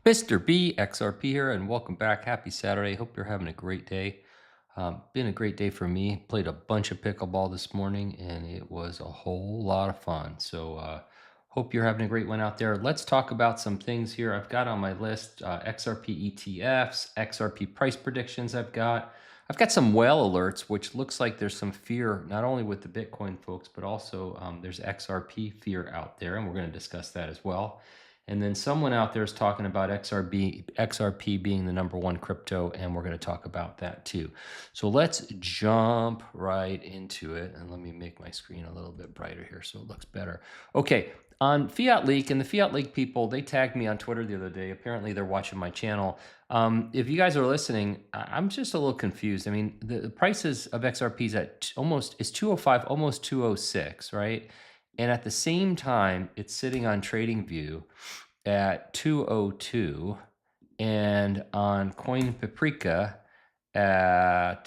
Mr. B, XRP here, and welcome back. Happy Saturday. Hope you're having a great day. Been a great day for me. Played a bunch of pickleball this morning, and it was a whole lot of fun. So hope you're having a great one out there. Let's talk about some things here I've got on my list. XRP ETFs, XRP price predictions I've got some whale alerts, which looks like there's some fear, not only with the Bitcoin folks, but also there's XRP fear out there, and we're going to discuss that as well. And then someone out there is talking about XRP being the #1 crypto, and we're going to talk about that too. So let's jump right into it. And let me make my screen a little bit brighter here so it looks better. Okay, on Fiat Leak, and the Fiat Leak people, they tagged me on Twitter the other day. Apparently they're watching my channel. If you guys are listening, I'm just a little confused. I mean, the prices of XRPs is 205, almost 206, right? And at the same time, it's sitting on TradingView at 202 and on Coin Paprika at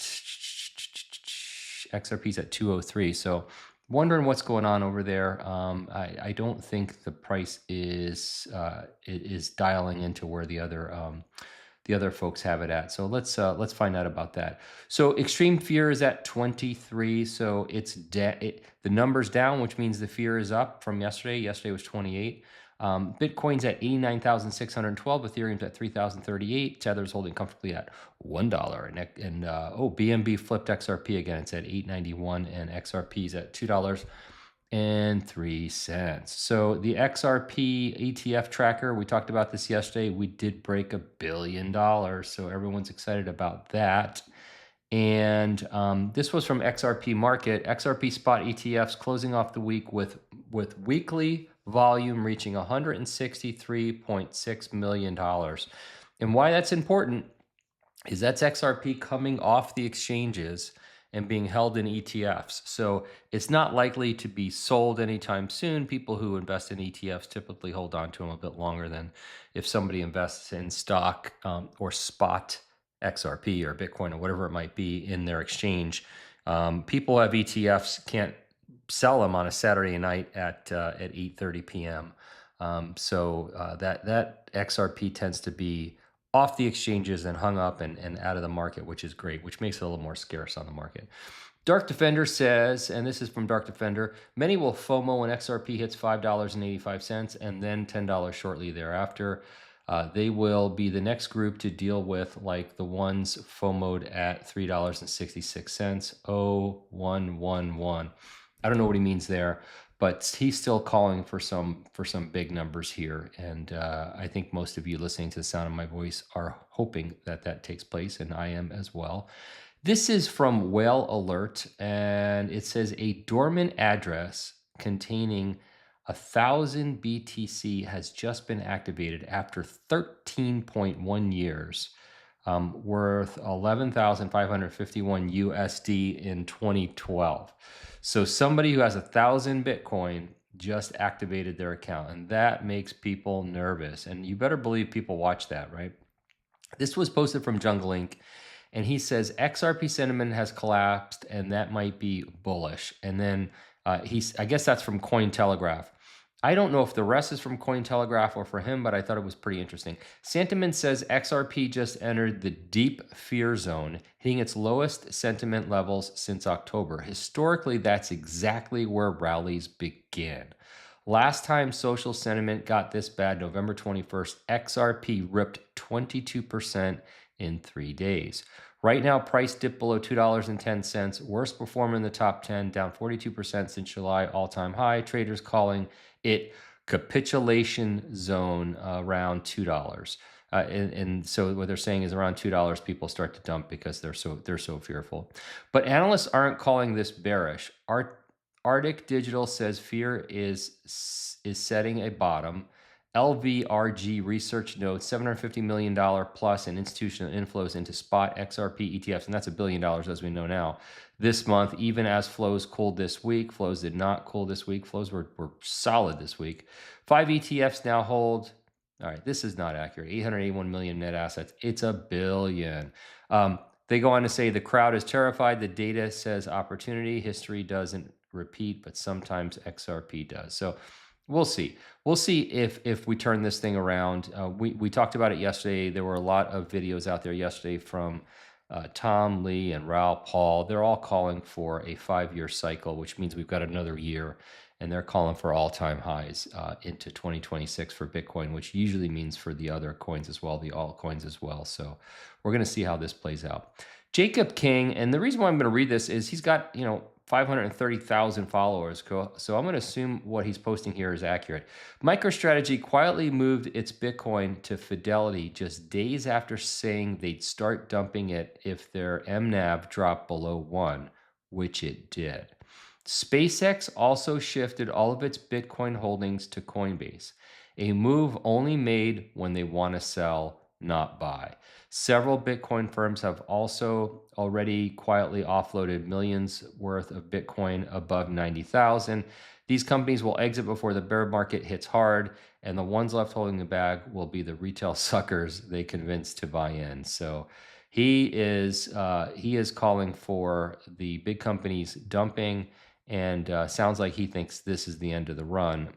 XRP's at 203. So wondering what's going on over there. I don't think the price is dialing into where the other folks have it at. So let's find out about that. So extreme fear is at 23. So the number's down, which means the fear is up from yesterday. Yesterday was 28. Bitcoin's at 89,612. Ethereum's at 3,038. Tether's holding comfortably at $1. And BNB flipped XRP again. It's at 891, and XRP's at $2.03. So the XRP ETF tracker, we talked about this yesterday. We did break $1 billion. So everyone's excited about that. And this was from XRP Market. XRP spot ETFs closing off the week with weekly volume reaching $163.6 million. And why that's important is that's XRP coming off the exchanges and being held in ETFs. So it's not likely to be sold anytime soon. People who invest in ETFs typically hold on to them a bit longer than if somebody invests in stock or spot XRP or Bitcoin or whatever it might be in their exchange. People who have ETFs can't sell them on a Saturday night at 8:30 p.m. So that XRP tends to be off the exchanges and hung up and out of the market, which is great, which makes it a little more scarce on the market. Dark Defender says, and this is from Dark Defender, many will FOMO when XRP hits $5.85 and then $10 shortly thereafter. They will be the next group to deal with, like the ones FOMO'd at $3.66. 0111. I don't know what he means there, but he's still calling for some big numbers here. And I think most of you listening to the sound of my voice are hoping that takes place, and I am as well. This is from Whale Alert, and it says a dormant address containing 1,000 BTC has just been activated after 13.1 years, worth 11,551 USD in 2012. So somebody who has 1,000 Bitcoin just activated their account, and that makes people nervous. And you better believe people watch that, right? This was posted from Jungle Inc., and he says XRP sentiment has collapsed, and that might be bullish. And then I guess that's from Cointelegraph. I don't know if the rest is from Cointelegraph or for him, but I thought it was pretty interesting. Sentiment says XRP just entered the deep fear zone, hitting its lowest sentiment levels since October. Historically, that's exactly where rallies begin. Last time social sentiment got this bad, November 21st, XRP ripped 22% in 3 days. Right now, price dipped below $2.10, worst performer in the top 10, down 42% since July, all-time high. Traders calling it capitulation zone around $2. And so what they're saying is around $2, people start to dump because they're so fearful. But analysts aren't calling this bearish. Arctic Digital says fear is setting a bottom. LVRG research notes $750 million plus in institutional inflows into spot XRP ETFs, and that's $1 billion as we know now, this month, even as flows cooled this week. Flows did not cool this week. Flows were solid this week. 5 ETFs now hold, all right, this is not accurate, 881 million net assets. It's $1 billion. They go on to say the crowd is terrified. The data says opportunity. History doesn't repeat, but sometimes XRP does. So We'll see. We'll see if we turn this thing around. We talked about it yesterday. There were a lot of videos out there yesterday from Tom Lee and Raoul Paul. They're all calling for a 5-year cycle, which means we've got another year, and they're calling for all-time highs into 2026 for Bitcoin, which usually means for the other coins as well, the altcoins as well. So we're going to see how this plays out. Jacob King, and the reason why I'm going to read this is he's got 530,000 followers. So I'm going to assume what he's posting here is accurate. MicroStrategy quietly moved its Bitcoin to Fidelity just days after saying they'd start dumping it if their MNAV dropped below 1, which it did. SpaceX also shifted all of its Bitcoin holdings to Coinbase, a move only made when they want to sell, not buy. Several Bitcoin firms have also already quietly offloaded millions worth of Bitcoin above 90,000. These companies will exit before the bear market hits hard, and the ones left holding the bag will be the retail suckers they convince to buy in. So he is calling for the big companies dumping, and sounds like he thinks this is the end of the run.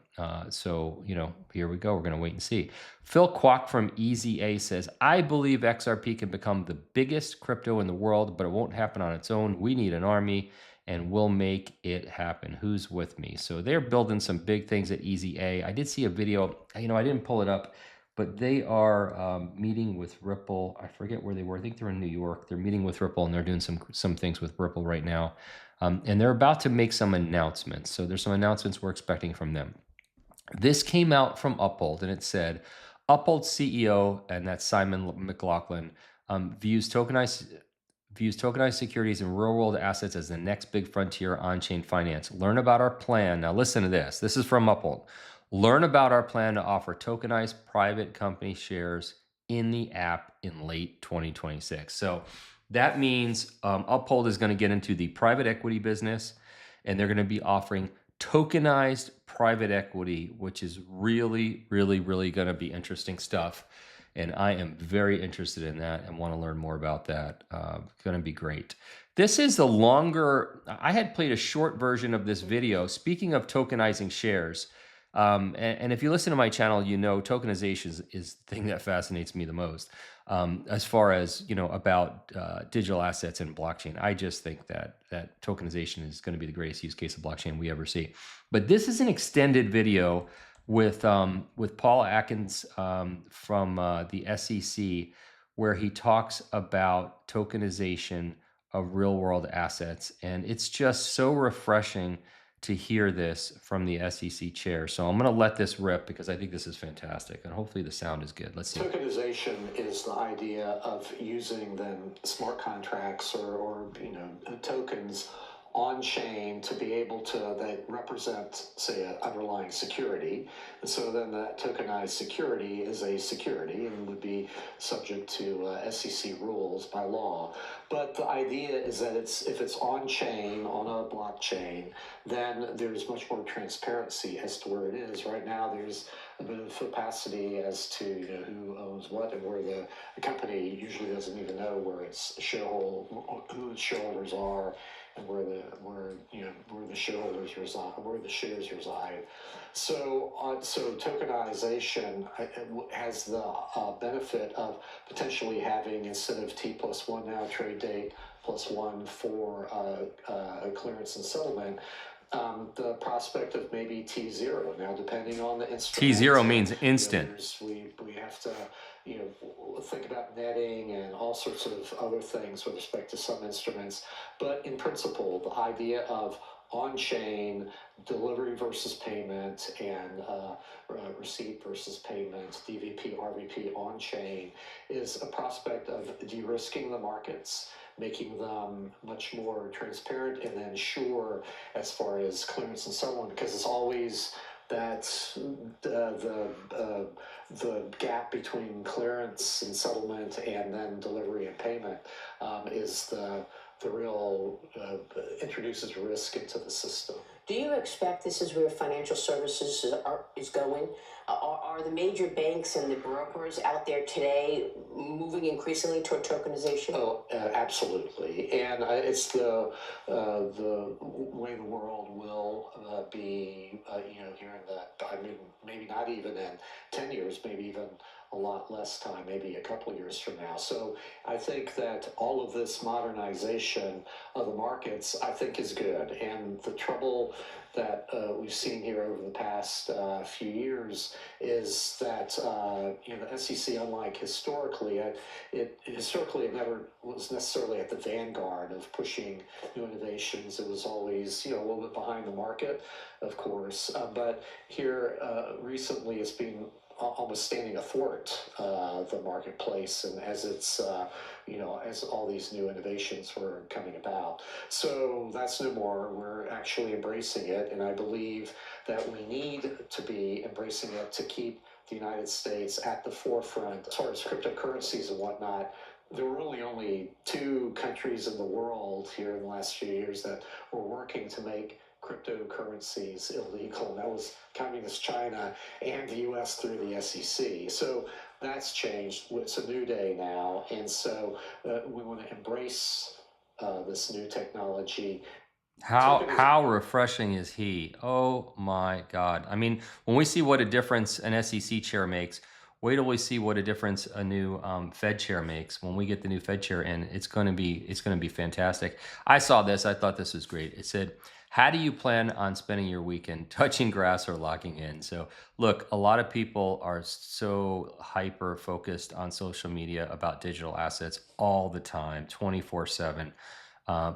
So here we go. We're going to wait and see. Phil Kwok from Easy A says, I believe XRP can become the biggest crypto in the world, but it won't happen on its own. We need an army, and we'll make it happen. Who's with me? So they're building some big things at Easy A. I did see a video. I didn't pull it up, but they are meeting with Ripple. I forget where they were. I think they're in New York. They're meeting with Ripple, and they're doing some things with Ripple right now. And they're about to make some announcements. So there's some announcements we're expecting from them. This came out from Uphold, and it said, Uphold CEO, and that's Simon McLaughlin, views tokenized securities and real-world assets as the next big frontier on-chain finance. Learn about our plan. Now listen to this. This is from Uphold. Learn about our plan to offer tokenized private company shares in the app in late 2026. So that means Uphold is going to get into the private equity business, and they're going to be offering tokenized private equity, which is really, really, really going to be interesting stuff. And I am very interested in that and want to learn more about that. Going to be great. This is the longer, I had played a short version of this video. Speaking of tokenizing shares, and if you listen to my channel, tokenization is the thing that fascinates me the most. As far as, about digital assets and blockchain, I just think that tokenization is going to be the greatest use case of blockchain we ever see. But this is an extended video with Paul Atkins from the SEC, where he talks about tokenization of real world assets. And it's just so refreshing to hear this from the SEC chair. So I'm going to let this rip because I think this is fantastic, and hopefully the sound is good. Let's see. Tokenization is the idea of using then smart contracts or tokens on chain to be able to that represent, say, an underlying security. And so then that tokenized security is a security and would be subject to SEC rules by law. But the idea is that if it's on chain, on a blockchain, then there's much more transparency as to where it is. Right now, there's a bit of opacity as to who owns what, and where the company usually doesn't even know where its who its shareholders are, and where the shareholders reside, where the shares reside. So tokenization has the benefit of potentially having, instead of T+1 now trade date +1 for clearance and settlement, the prospect of maybe T0 now, depending on the instrument. T0 means instant. We have to think about netting and all sorts of other things with respect to some instruments. But in principle, the idea of on-chain delivery versus payment and receipt versus payment, DVP, RVP on-chain, is a prospect of de-risking the markets, making them much more transparent and then sure as far as clearance and settlement, because it's always that the gap between clearance and settlement and then delivery and payment is the real introduces risk into the system. Do you expect this is where financial services is going? Are the major banks and the brokers out there today moving increasingly toward tokenization? Oh, absolutely. And it's the way the world will be, here in the, I mean, maybe not even in 10 years, maybe even a lot less time, maybe a couple of years from now. So I think that all of this modernization of the markets, I think, is good. And the trouble that we've seen here over the past few years is that the SEC, unlike historically, it never was necessarily at the vanguard of pushing new innovations. It was always a little bit behind the market, of course. But here recently, it's been almost standing athwart the marketplace, and as it's as all these new innovations were coming about. So that's no more. We're actually embracing it, and I believe that we need to be embracing it to keep the United States at the forefront as far as cryptocurrencies and whatnot. There were really only 2 countries in the world here in the last few years that were working to make cryptocurrencies illegal, and that was Communist China and the U.S. through the SEC. So that's changed. It's a new day now, and so we want to embrace this new technology. How refreshing is he? Oh my God. I mean, when we see what a difference an SEC chair makes, wait till we see what a difference a new Fed chair makes. When we get the new Fed chair in, it's going to be fantastic. I saw this. I thought this was great. It said, how do you plan on spending your weekend? Touching grass or locking in? So look, a lot of people are so hyper focused on social media about digital assets all the time, 24/7.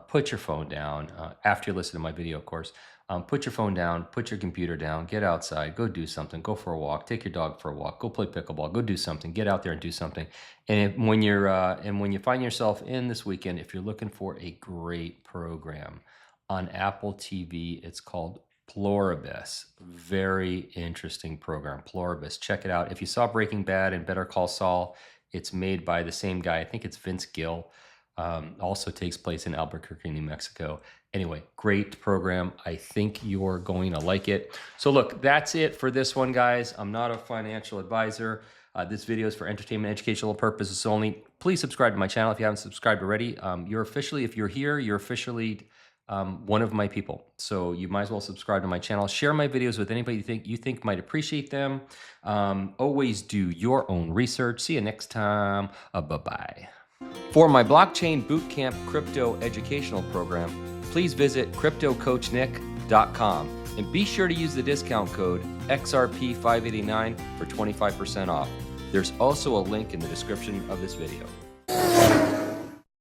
Put your phone down after you listen to my video, of course. Put your phone down, put your computer down, get outside, go do something, go for a walk, take your dog for a walk, go play pickleball, go do something, get out there and do something. And when you find yourself in this weekend, if you're looking for a great program on Apple TV, it's called Pluribus. Very interesting program, Pluribus. Check it out. If you saw Breaking Bad and Better Call Saul, it's made by the same guy. I think it's Vince Gill. Also takes place in Albuquerque, New Mexico. Anyway, great program. I think you're going to like it. So look, that's it for this one, guys. I'm not a financial advisor. This video is for entertainment, educational purposes only. Please subscribe to my channel if you haven't subscribed already. If you're here, you're officially one of my people. So you might as well subscribe to my channel. Share my videos with anybody you think might appreciate them. Always do your own research. See you next time. Bye-bye. For my Blockchain Bootcamp crypto educational program, please visit cryptocoachnick.com and be sure to use the discount code XRP589 for 25% off. There's also a link in the description of this video.